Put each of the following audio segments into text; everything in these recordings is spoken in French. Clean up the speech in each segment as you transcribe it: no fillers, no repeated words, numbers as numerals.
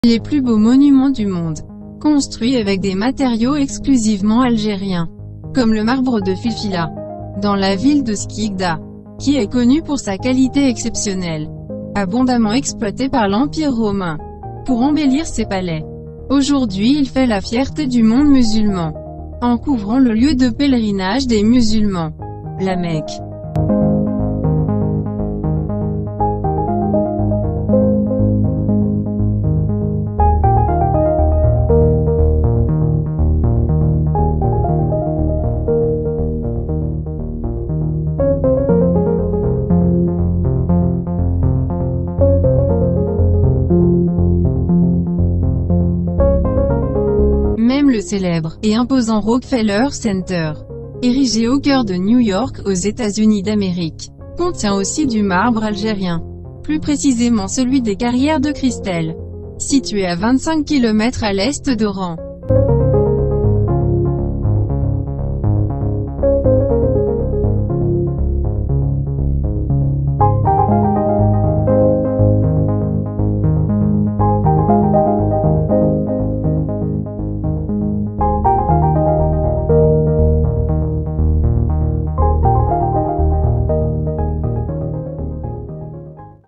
Les plus beaux monuments du monde, construits avec des matériaux exclusivement algériens, comme le marbre de Filfila, dans la ville de Skikda, qui est connue pour sa qualité exceptionnelle, abondamment exploité par l'Empire romain, pour embellir ses palais. Aujourd'hui il fait la fierté du monde musulman, en couvrant le lieu de pèlerinage des musulmans, la Mecque. Même le célèbre et imposant Rockefeller Center, érigé au cœur de New York aux États-Unis d'Amérique, contient aussi du marbre algérien, plus précisément celui des carrières de Christelle, situé à 25 km à l'est d'Oran.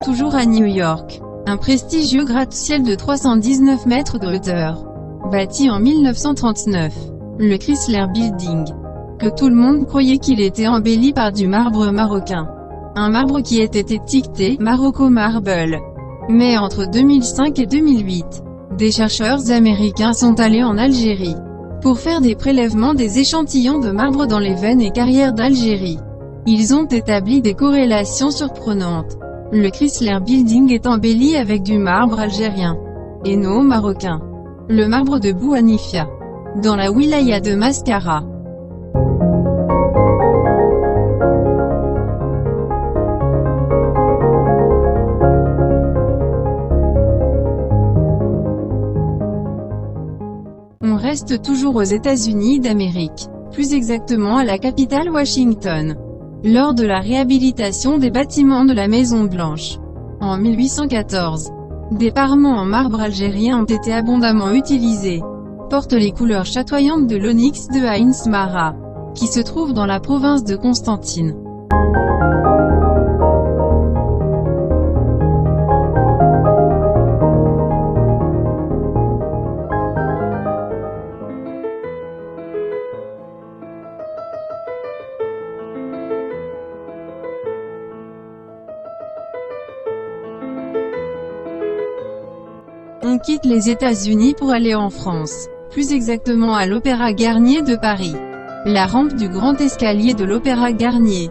Toujours à New York, un prestigieux gratte-ciel de 319 mètres de hauteur, bâti en 1939, le Chrysler Building, que tout le monde croyait qu'il était embelli par du marbre marocain. Un marbre qui était étiqueté « Morocco Marble ». Mais entre 2005 et 2008, des chercheurs américains sont allés en Algérie, pour faire des prélèvements des échantillons de marbre dans les veines et carrières d'Algérie. Ils ont établi des corrélations surprenantes. Le Chrysler Building est embelli avec du marbre algérien, et non marocain. Le marbre de Bouhanifia, dans la wilaya de Mascara. On reste toujours aux États-Unis d'Amérique, plus exactement à la capitale Washington. Lors de la réhabilitation des bâtiments de la Maison-Blanche, en 1814, des parements en marbre algérien ont été abondamment utilisés, portent les couleurs chatoyantes de l'onyx de Ain Mara, qui se trouve dans la province de Constantine. On quitte les États-Unis pour aller en France, plus exactement à l'Opéra Garnier de Paris. La rampe du grand escalier de l'Opéra Garnier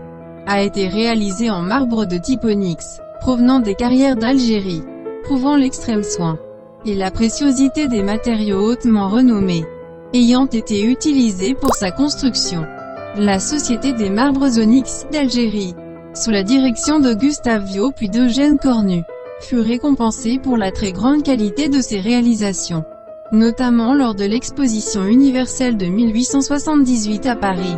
a été réalisée en marbre de type onyx, provenant des carrières d'Algérie, prouvant l'extrême soin et la préciosité des matériaux hautement renommés ayant été utilisés pour sa construction. La Société des marbres onyx d'Algérie, sous la direction de Gustave Viau puis d'Eugène Cornu, fut récompensé pour la très grande qualité de ses réalisations, notamment lors de l'exposition universelle de 1878 à Paris.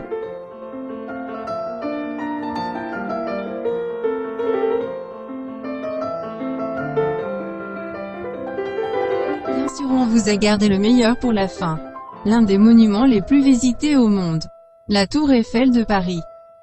Bien sûr, on vous a gardé le meilleur pour la fin. L'un des monuments les plus visités au monde, la Tour Eiffel de Paris.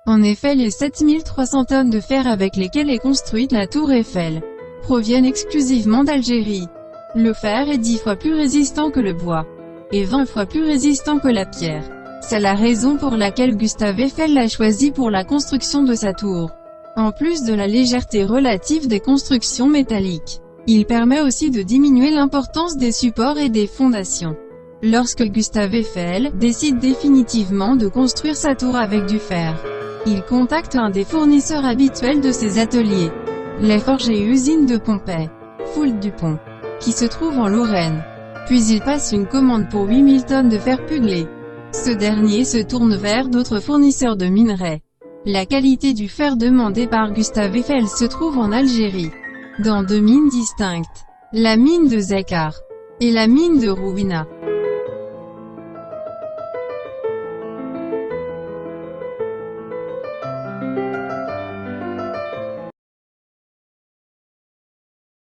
En effet, les 7300 tonnes de fer avec lesquelles est construite la Tour Eiffel proviennent exclusivement d'Algérie. Le fer est 10 fois plus résistant que le bois, et 20 fois plus résistant que la pierre. C'est la raison pour laquelle Gustave Eiffel l'a choisi pour la construction de sa tour. En plus de la légèreté relative des constructions métalliques, il permet aussi de diminuer l'importance des supports et des fondations. Lorsque Gustave Eiffel décide définitivement de construire sa tour avec du fer, il contacte un des fournisseurs habituels de ses ateliers, les forges et usines de Pompey, Foulques-du-Pont, qui se trouve en Lorraine. Puis il passe une commande pour 8000 tonnes de fer puglé. Ce dernier se tourne vers d'autres fournisseurs de minerais. La qualité du fer demandé par Gustave Eiffel se trouve en Algérie, dans deux mines distinctes, la mine de Zekar et la mine de Rouina.